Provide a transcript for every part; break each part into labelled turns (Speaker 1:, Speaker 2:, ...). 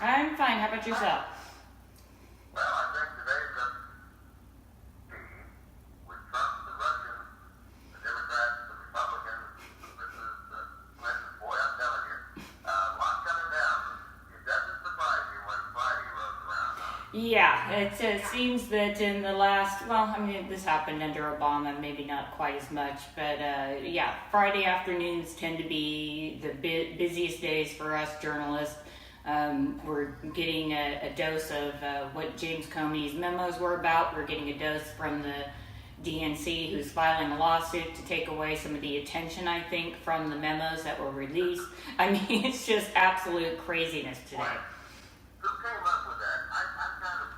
Speaker 1: I'm fine. How about yourself?
Speaker 2: Well, I think today's going to be with Trump, the Russians, the Democrats, the Republicans, versus the Clintons. Boy, I'm telling you, a lot coming down. It doesn't surprise you when Friday rolls around.
Speaker 1: Yeah, it seems that in the last, well, I mean, this happened under Obama, maybe not quite as much, but yeah, Friday afternoons tend to be the busiest days for us journalists. We're getting a dose of what James Comey's memos were about. We're getting a dose from the DNC, who's filing a lawsuit to take away some of the attention, I think, from the memos that were released. I mean, it's just absolute craziness today.
Speaker 2: Who came up with that?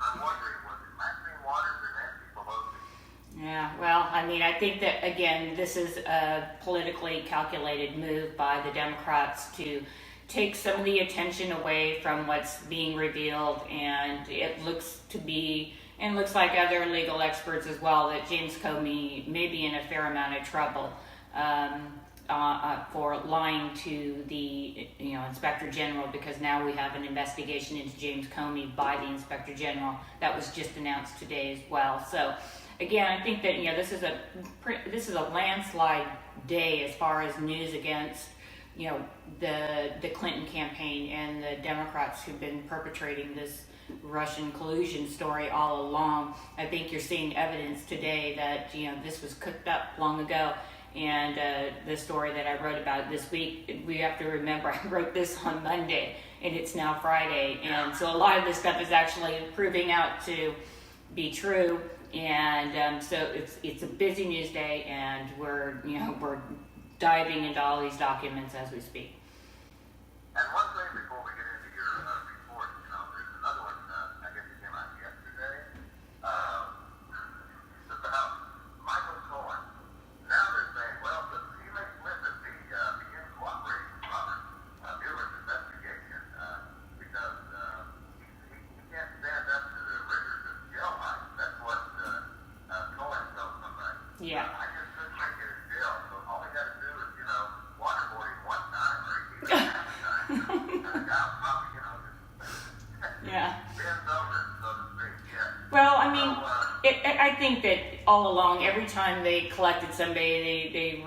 Speaker 2: I'm wondering, was it Maxine Waters or Nancy Pelosi?
Speaker 1: Yeah, well, I mean, I think that, again, this is a politically calculated move by the Democrats to take some of the attention away from what's being revealed, and it looks to be, and looks like other legal experts as well, that James Comey may be in a fair amount of trouble for lying to the Inspector General, because now we have an investigation into James Comey by the Inspector General that was just announced today as well. So again, I think that this is a landslide day as far as news against the Clinton campaign and the Democrats who've been perpetrating this Russian collusion story all along. I think you're seeing evidence today that this was cooked up long ago. And the story that I wrote about this week, we have to remember I wrote this on Monday and it's now Friday, and so a lot of this stuff is actually proving out to be true. And so it's a busy news day, and we're diving into all these documents as we speak.
Speaker 2: And one thing before we get into your report, there's another one, I guess it came out yesterday, it's about Michael Cohen. Now they're saying, well, the he makes Smith begin cooperating with Robert Mueller's investigation because he can't stand up to the rigors of jail life. That's what Cohen told somebody.
Speaker 1: Yeah.
Speaker 2: I just couldn't make it in jail, so all I got to do is, waterboard him one time or he can
Speaker 1: Yeah.
Speaker 2: bends over, so to speak. Yeah.
Speaker 1: Well, I mean, I think that all along, every time they collected somebody, they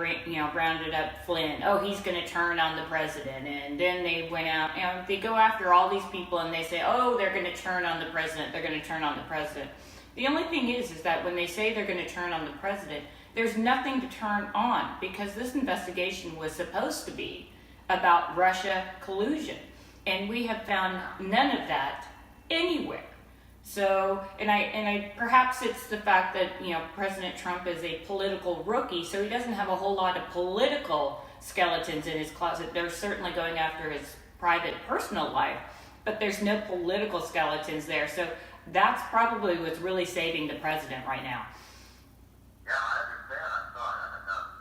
Speaker 1: rounded up Flynn. Oh, he's going to turn on the president, and then they went out. They go after all these people, and they say, oh, they're going to turn on the president. They're going to turn on the president. The only thing is that when they say they're going to turn on the president, there's nothing to turn on, because this investigation was supposed to be about Russia collusion, and we have found none of that anywhere. So, and I perhaps it's the fact that President Trump is a political rookie, so he doesn't have a whole lot of political skeletons in his closet. They're certainly going after his private, personal life, but there's no political skeletons there. So that's probably what's really saving the president right now.
Speaker 2: Yeah, I understand. I saw it.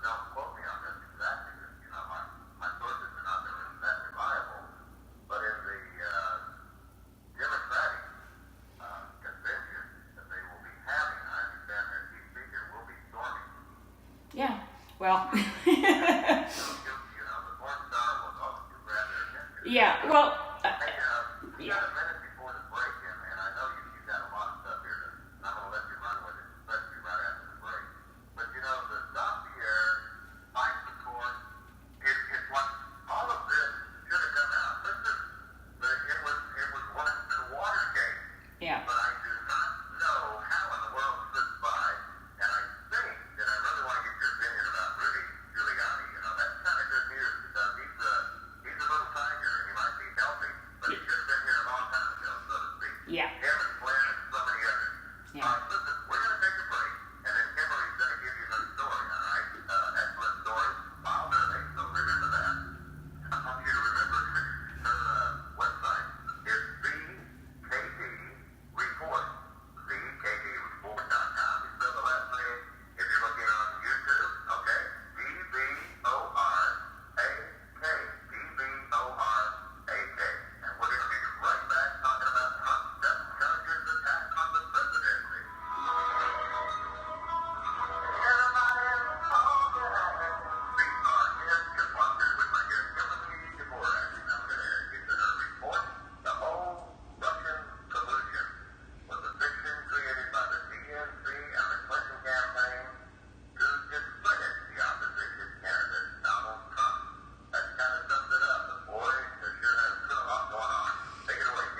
Speaker 2: Don't quote me on this exactly, because my sources are not that reliable. But in the Democratic convention that they will be having, I understand their chief speaker will be Stormy.
Speaker 1: Yeah. Well.
Speaker 2: So, the porn star will also grab their attention.
Speaker 1: Yeah. Well.
Speaker 2: We got a minute before the break, and I know you've got a lot of stuff here, and I'm going to let you run with it, especially right after the break. But the dossier, Mike McCord, it's like all of this should have come out. It was worse than Watergate.
Speaker 1: Yeah.
Speaker 2: But I do not know how in the world it slipped by, and I think that I really want to get your opinion about Rudy Giuliani. That's kind of good news, because he's a little tiger, and he might be healthy, but he should have been here a long time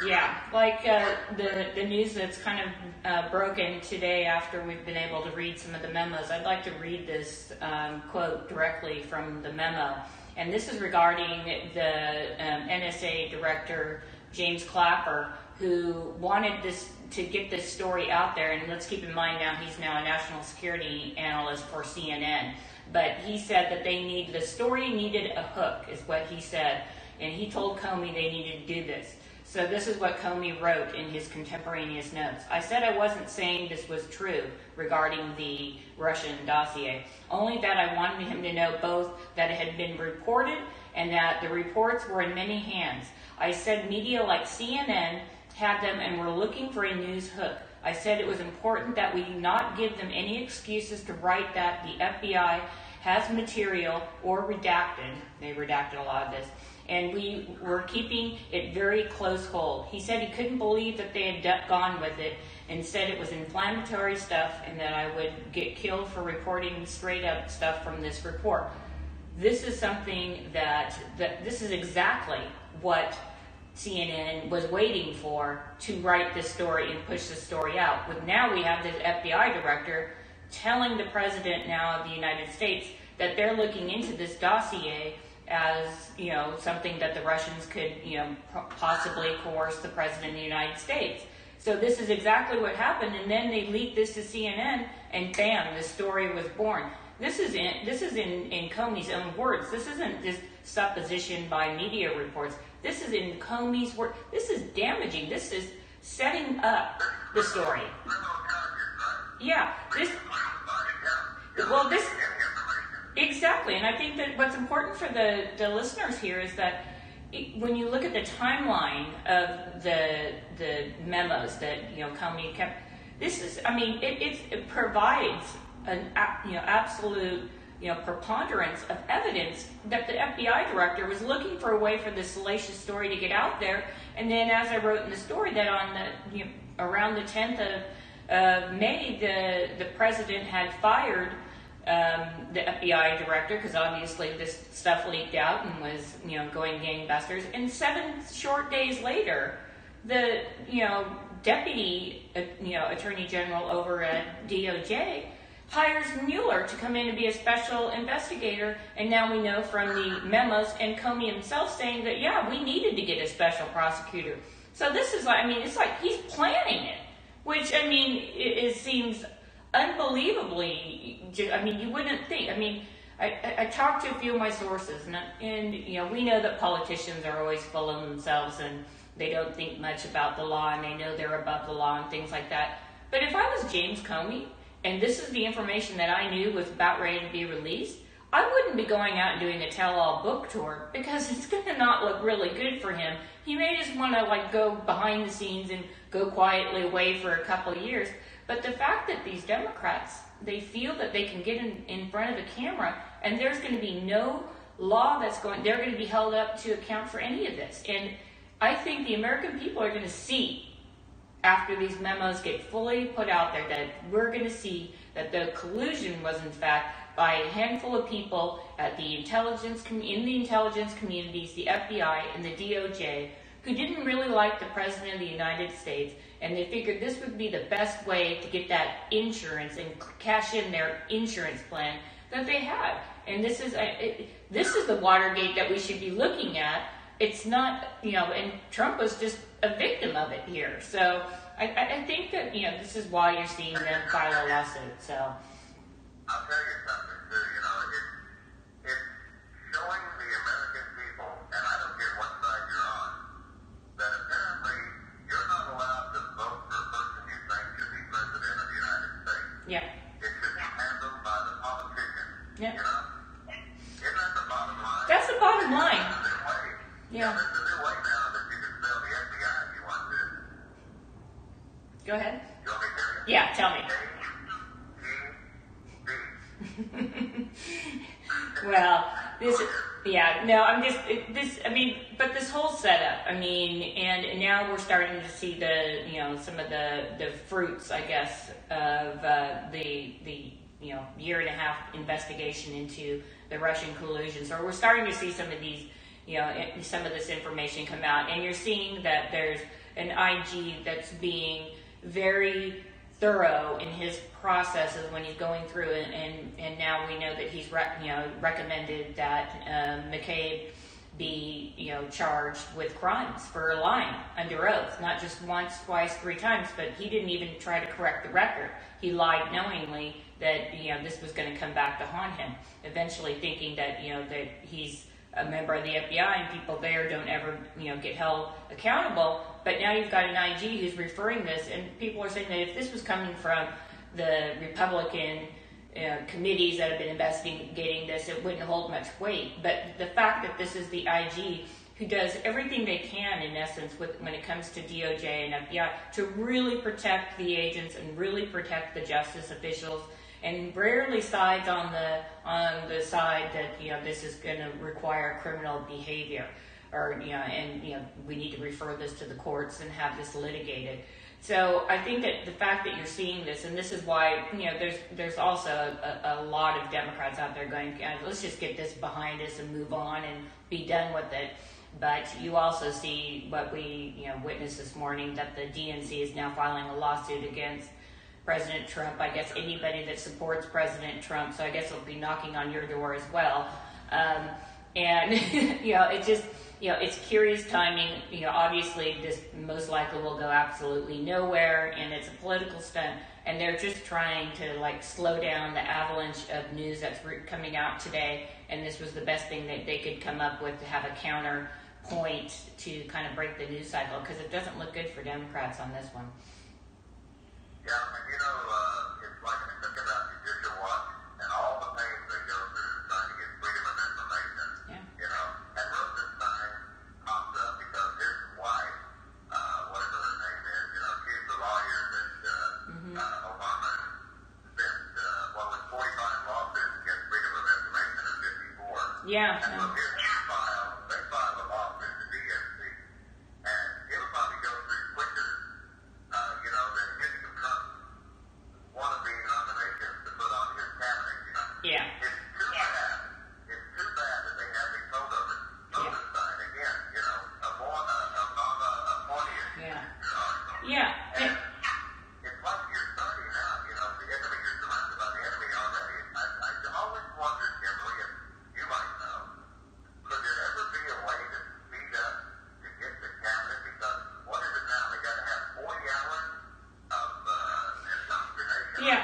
Speaker 1: Yeah, like the news that's kind of broken today after we've been able to read some of the memos. I'd like to read this quote directly from the memo. And this is regarding the NSA director, James Clapper, who wanted this to get this story out there. And let's keep in mind now he's now a national security analyst for CNN. But he said that the story needed a hook, is what he said. And he told Comey they needed to do this. So this is what Comey wrote in his contemporaneous notes. I said I wasn't saying this was true regarding the Russian dossier, only that I wanted him to know both that it had been reported and that the reports were in many hands. I said media like CNN had them and were looking for a news hook. I said it was important that we not give them any excuses to write that the FBI has material or redacted. They redacted a lot of this. And we were keeping it very close hold. He said he couldn't believe that they had gone with it and said it was inflammatory stuff and that I would get killed for reporting straight up stuff from this report. This is something that this is exactly what CNN was waiting for to write this story and push this story out. But now we have the FBI director telling the president now of the United States that they're looking into this dossier as, something that the Russians could, possibly coerce the president of the United States. So this is exactly what happened, and then they leaked this to CNN, and bam, this story was born. This is in Comey's own words. This isn't just supposition by media reports. This is in Comey's word. This is damaging. This is setting up the story. Yeah. Exactly, and I think that what's important for the listeners here is that when you look at the timeline of the memos that Comey kept, this is, it provides an absolute preponderance of evidence that the FBI director was looking for a way for this salacious story to get out there, and then as I wrote in the story that on around the 10th of May, the president had fired the FBI director, because obviously this stuff leaked out and was, going gangbusters. And 7 short days later, the, deputy, attorney general over at DOJ hires Mueller to come in and be a special investigator. And now we know from the memos and Comey himself saying that, yeah, we needed to get a special prosecutor. So this is like, it's like he's planning it, which, it seems unbelievably, you wouldn't think. I talked to a few of my sources, and we know that politicians are always full of themselves and they don't think much about the law and they know they're above the law and things like that. But if I was James Comey and this is the information that I knew was about ready to be released, I wouldn't be going out and doing a tell-all book tour, because it's going to not look really good for him. He may just want to go behind the scenes and go quietly away for a couple of years. But the fact that these Democrats, they feel that they can get in front of the camera and there's going to be no law they're going to be held up to account for any of this. And I think the American people are going to see, after these memos get fully put out there, that we're going to see that the collusion was in fact by a handful of people at in the intelligence communities, the FBI and the DOJ, who didn't really like the President of the United States, and they figured this would be the best way to get that insurance and cash in their insurance plan that they had. And this is the Watergate that we should be looking at. It's not, and Trump was just a victim of it here. So I think that, this is why you're seeing them file a lawsuit. So
Speaker 2: I'll tell you something too, it's showing the American people, and I don't care what side you're on, that apparently you're not allowed to vote for a person you think should be president of the United States.
Speaker 1: yeah.
Speaker 2: It should be handled by the politicians.
Speaker 1: Yeah.
Speaker 2: Isn't that the bottom line?
Speaker 1: That's the bottom line.
Speaker 2: There's a new way.
Speaker 1: Yeah.
Speaker 2: There's a new way now that you can sell the FBI if you want to.
Speaker 1: Go ahead.
Speaker 2: You want me to tell you?
Speaker 1: Yeah, tell me. Well, but this whole setup, and now we're starting to see some of the fruits, I guess, of the year and a half investigation into the Russian collusion. So we're starting to see some of these, some of this information come out, and you're seeing that there's an IG that's being very thorough in his processes when he's going through it, and now we know that he's recommended that McCabe be charged with crimes for lying under oath, not just once, twice, 3 times, but he didn't even try to correct the record. He lied knowingly that this was going to come back to haunt him, eventually thinking that that he's a member of the FBI and people there don't ever get held accountable. But now you've got an IG who's referring this, and people are saying that if this was coming from the Republican committees that have been investigating this, it wouldn't hold much weight. But the fact that this is the IG who does everything they can, in essence, when it comes to DOJ and FBI, to really protect the agents and really protect the justice officials, and rarely sides on the side that this is going to require criminal behavior, or we need to refer this to the courts and have this litigated. So I think that the fact that you're seeing this, and this is why there's also a lot of Democrats out there going, let's just get this behind us and move on and be done with it. But you also see what we witnessed this morning, that the DNC is now filing a lawsuit against President Trump. I guess anybody that supports President Trump, so I guess it'll be knocking on your door as well. And it just it's curious timing. Obviously this most likely will go absolutely nowhere, and it's a political stunt, and they're just trying to slow down the avalanche of news that's coming out today, and this was the best thing that they could come up with to have a counter point to kind of break the news cycle, because it doesn't look good for Democrats on this one.
Speaker 2: Yeah, and it's like I think about Judicial Watch and all the pains they go through trying to get freedom of information. Yeah. And Rosenstein popped up because his wife, whatever her name is, she's the lawyer that Obama spent, 45 lawsuits against freedom of information in 54.
Speaker 1: Yeah.
Speaker 2: And look, they filed a lawsuit to DNC, and it'll probably go through quicker, than Hillary Trump wannabe nominations to put on his cabinet.
Speaker 1: Yeah.
Speaker 2: It's too bad. It's too bad that they have these holdovers. Rosenstein again. Obama appointed.
Speaker 1: Yeah. Yeah.
Speaker 2: And it's like you're starting out. The enemy. You're surrounded by the enemy already. I always wondered, Kimberly, and you might know, could there ever be a way to speed up to get the cabinet? Because what is it now? They got to have 40 hours of indoctrination.
Speaker 1: Yeah.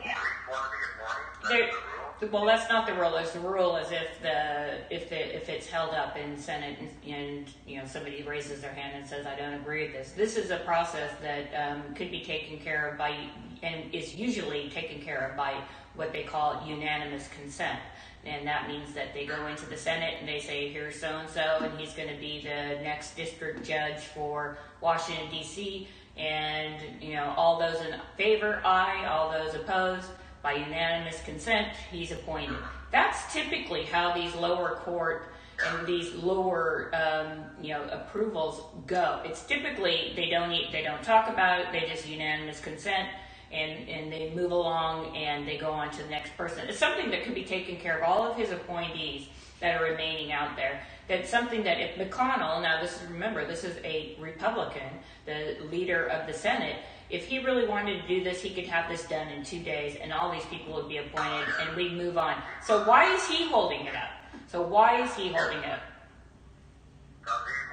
Speaker 2: For each one of the appointees. That's
Speaker 1: There-
Speaker 2: the rule.
Speaker 1: Well, that's not the rule. The rule is if it's held up in Senate and somebody raises their hand and says, I don't agree with this. This is a process that could be taken care of by, and is usually taken care of by what they call unanimous consent. And that means that they go into the Senate and they say, here's so-and-so, and he's going to be the next district judge for Washington, D.C., and all those in favor, aye, all those opposed, by unanimous consent, he's appointed. That's typically how these lower court and these lower, approvals go. It's typically they don't talk about it. They just unanimous consent, and they move along and they go on to the next person. It's something that could be taken care of. All of his appointees that are remaining out there. That's something that if McConnell, now this is a Republican, the leader of the Senate. If he really wanted to do this, he could have this done in 2 days, and all these people would be appointed, and we'd move on. So why is he holding it up?
Speaker 2: Because he's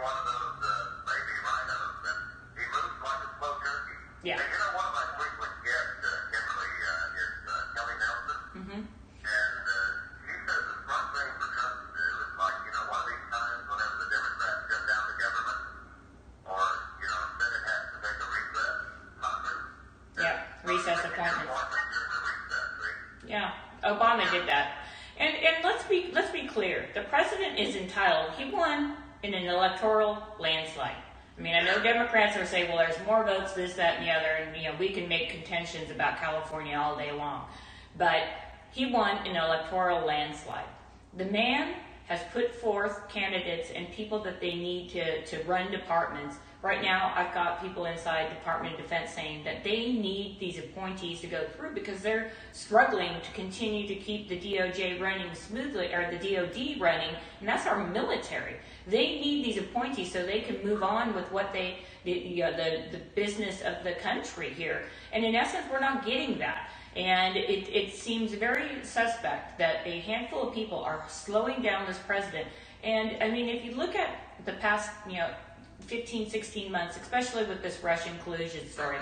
Speaker 2: one of those maybe rhinos, and he moves like a slow turkey.
Speaker 1: Yeah.
Speaker 2: And one of my frequent guests, Kimberly, is Kelly Nelson. Mm-hmm. And she says the smart thing for Trump to do is one of these times whenever the Democrats shut down the government, or, Senate has to take a recess, Congress.
Speaker 1: Yeah, recess appointments. Yeah, Obama did that. And let's be clear. The president is entitled. He won in an electoral landslide. I mean, I know Democrats are saying, well, there's more votes, this, that, and the other, and we can make contentions about California all day long. But he won in an electoral landslide. The man has put forth candidates and people that they need to run departments Right now, I've got people inside the Department of Defense saying that they need these appointees to go through because they're struggling to continue to keep the DOJ running smoothly, or the DOD running, and that's our military. They need these appointees so they can move on with what the business of the country here. And in essence, we're not getting that. And it seems very suspect that a handful of people are slowing down this president. And I mean, if you look at the past, 15, 16 months, especially with this Russian collusion story,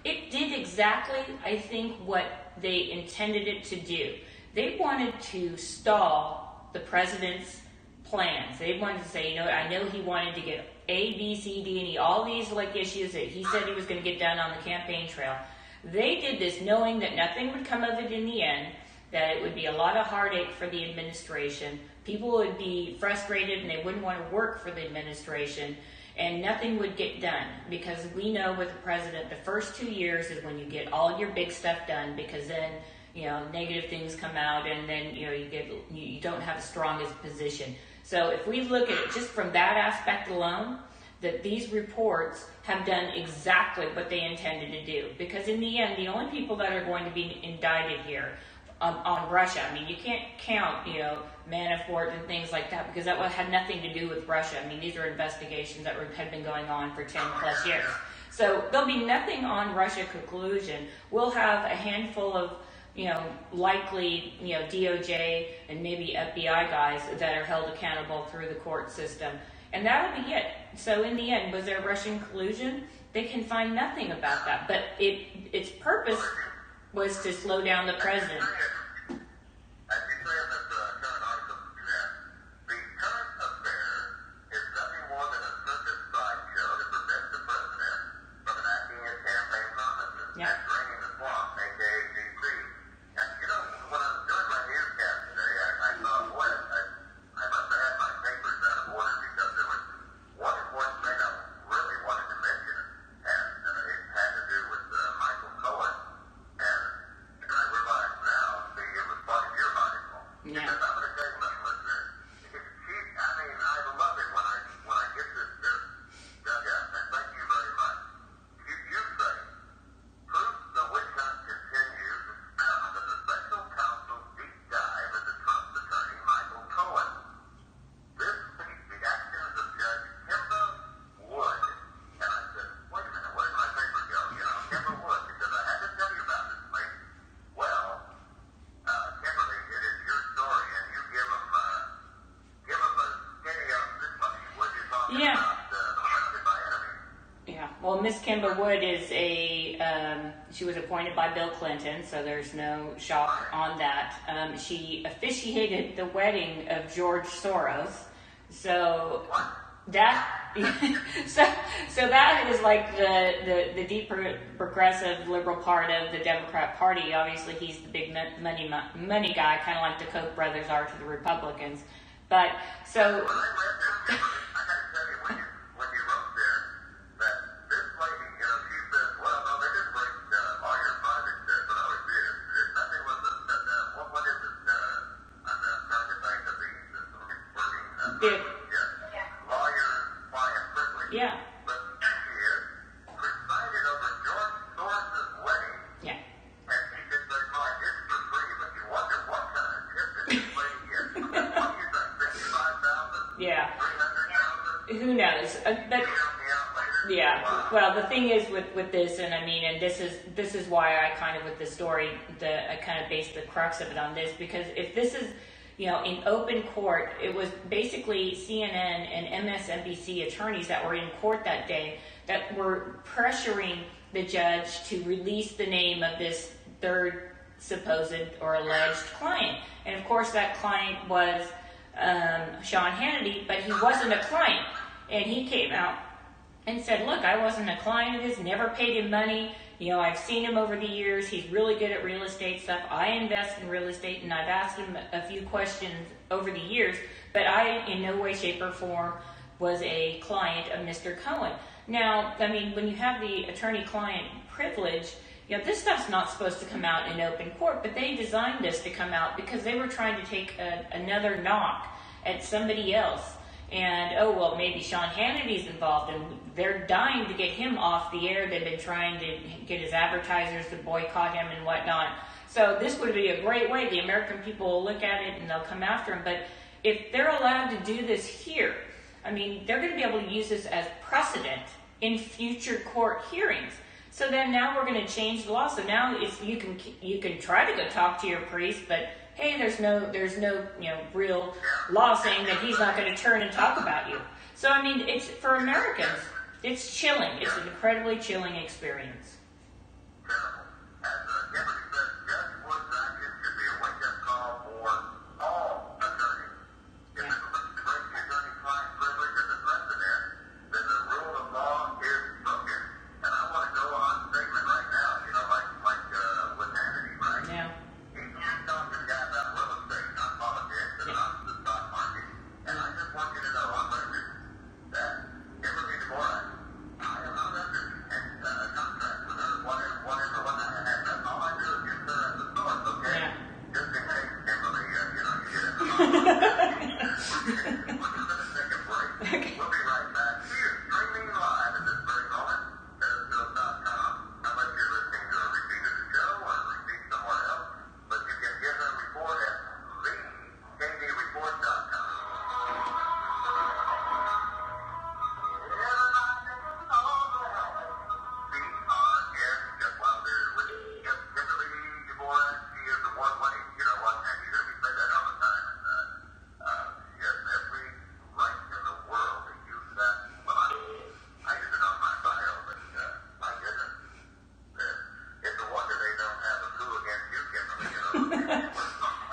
Speaker 1: it did exactly, I think, what they intended it to do. They wanted to stall the president's plans. They wanted to say, I know he wanted to get A, B, C, D, and E, all these issues that he said he was going to get done on the campaign trail. They did this knowing that nothing would come of it in the end, that it would be a lot of heartache for the administration. People would be frustrated and they wouldn't want to work for the administration, and nothing would get done, because we know with the president, the first 2 years is when you get all your big stuff done, because then negative things come out, and then you don't have the strongest position. So if we look at it just from that aspect alone, that these reports have done exactly what they intended to do, because in the end, the only people that are going to be indicted here on Russia, I mean, you can't count, Manafort and things like that, because that had nothing to do with Russia. I mean, these are investigations that had been going on for 10 plus years. So there'll be nothing on Russia collusion. We'll have a handful of, likely, DOJ and maybe FBI guys that are held accountable through the court system. And that'll be it. So in the end, was there Russian collusion? They can find nothing about that. But its purpose was to slow down the president. Well, Miss Kimba Wood is she was appointed by Bill Clinton, so there's no shock on that. She officiated the wedding of George Soros, so that so that is like the deep progressive liberal part of the Democrat Party. Obviously, he's the big money guy, kind of like the Koch brothers are to the Republicans. But so. Yeah.
Speaker 2: But she presided over George Soros' wedding. Yeah. And she said, it's for free, but you wonder what kind of tip did this lady get? What do you think, 55,000?
Speaker 1: Yeah.
Speaker 2: 300,000?
Speaker 1: Who knows? But yeah. Wow. Well, the thing is with this, and I mean, and this is why I kind of with the story, I kind of based the crux of it on this, because if this is, in open court, it was basically CNN and MSNBC attorneys that were in court that day that were pressuring the judge to release the name of this third supposed or alleged client. And of course that client was Sean Hannity, but he wasn't a client. And he came out and said, look, I wasn't a client of his, never paid him money. I've seen him over the years. He's really good at real estate stuff. I invest in real estate, and I've asked him a few questions over the years, but I, in no way, shape, or form, was a client of Mr. Cohen. Now, I mean, when you have the attorney-client privilege, this stuff's not supposed to come out in open court, but they designed this to come out because they were trying to take another knock at somebody else. And, oh, well, maybe Sean Hannity's involved, and they're dying to get him off the air. They've been trying to get his advertisers to boycott him and whatnot. So this would be a great way. The American people will look at it and they'll come after him. But if they're allowed to do this here, I mean, they're going to be able to use this as precedent in future court hearings. So then now we're going to change the law. So now if you can try to go talk to your priest, but hey, there's no real law saying that he's not going to turn and talk about you. So I mean, it's for Americans, it's chilling. It's an incredibly chilling experience.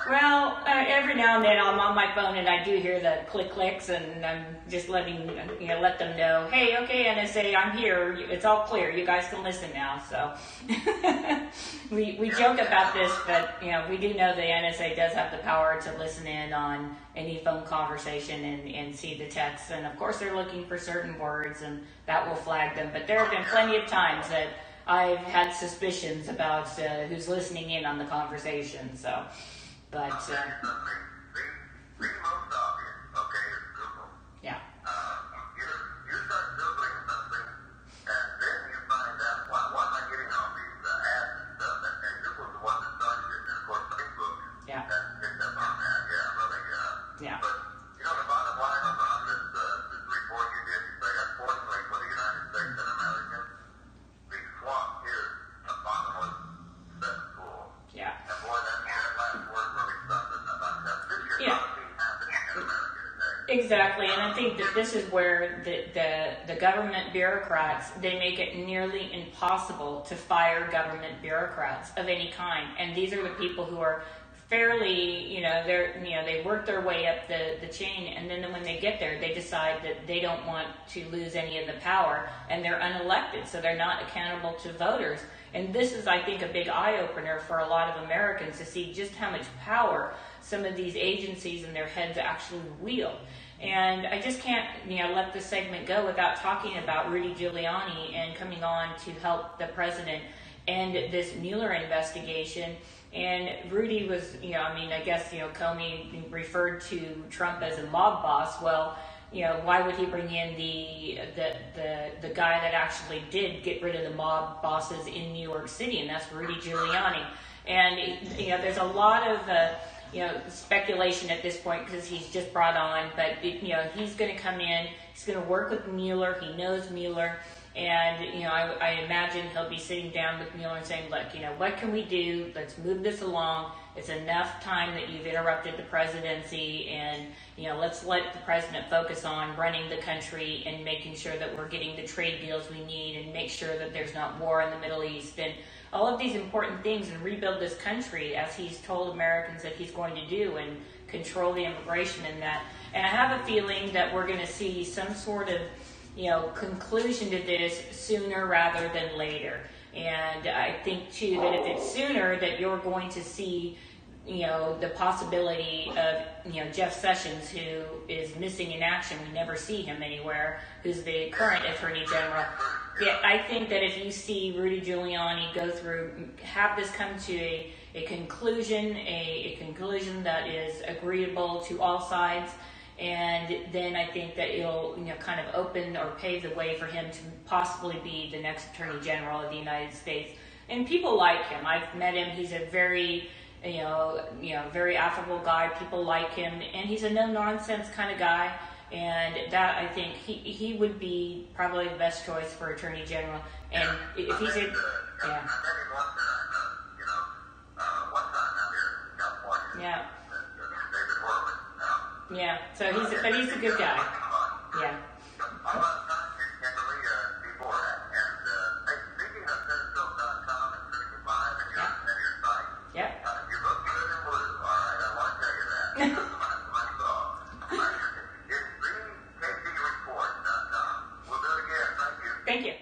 Speaker 1: Well, every now and then I'm on my phone and I do hear the clicks, and I'm just let them know, hey, okay, NSA, I'm here. It's all clear. You guys can listen now. So we joke about this, but we do know the NSA does have the power to listen in on any phone conversation and see the text. And of course, they're looking for certain words, and that will flag them. But there have been plenty of times that I've had suspicions about who's listening in on the conversation. So. But,
Speaker 2: the most obvious, okay, is Google.
Speaker 1: Yeah.
Speaker 2: You start Googling something, and then you find out, why am I getting all these ads and stuff? And Google's the one that started it, and of course Facebook
Speaker 1: Yeah.
Speaker 2: has picked up on that, really.
Speaker 1: Yeah.
Speaker 2: But, the bottom line on this report you did, you say, unfortunately for the United States and Americans, the swamp is a bottomless cesspool.
Speaker 1: Yeah.
Speaker 2: And boy, that last word really something about that. This should not be happening in America today.
Speaker 1: Exactly, and I think that this is where the government bureaucrats, they make it nearly impossible to fire government bureaucrats of any kind. And these are the people who are fairly, they work their way up the chain, and then when they get there, they decide that they don't want to lose any of the power, and they're unelected, so they're not accountable to voters. And this is, I think, a big eye-opener for a lot of Americans to see just how much power some of these agencies and their heads actually wield. And I just can't, let this segment go without talking about Rudy Giuliani and coming on to help the president end this Mueller investigation. And Rudy was, I guess, Comey referred to Trump as a mob boss. Well, why would he bring in the guy that actually did get rid of the mob bosses in New York City, and that's Rudy Giuliani. And there's a lot of speculation at this point because he's just brought on, but he's going to come in, he's going to work with Mueller, he knows Mueller, and I imagine he'll be sitting down with Mueller and saying, look, what can we do? Let's move this along. It's enough time that you've interrupted the presidency, and let's let the president focus on running the country and making sure that we're getting the trade deals we need, and make sure that there's not war in the Middle East, and all of these important things, and rebuild this country as he's told Americans that he's going to do, and control the immigration and that. And I have a feeling that we're going to see some sort of conclusion to this sooner rather than later. And I think too that if it's sooner, that you're going to see the possibility of Jeff Sessions, who is missing in action. We never see him anywhere, who's the current Attorney General. Yeah, I think that if you see Rudy Giuliani go through, have this come to a conclusion, a conclusion that is agreeable to all sides, And then I think that it'll, kind of open or pave the way for him to possibly be the next Attorney General of the United States. And people like him. I've met him. He's a very, very affable guy. People like him, and he's a no-nonsense kind of guy. And that, I think, he would be probably the best choice for Attorney General. And if he's a, yeah. Yeah. Yeah. So he's a good guy. Yeah. Yep. You look good in blue. All right, I want to tell you that. It's greenkcreport.com. We'll do it again. Thank you. Thank you.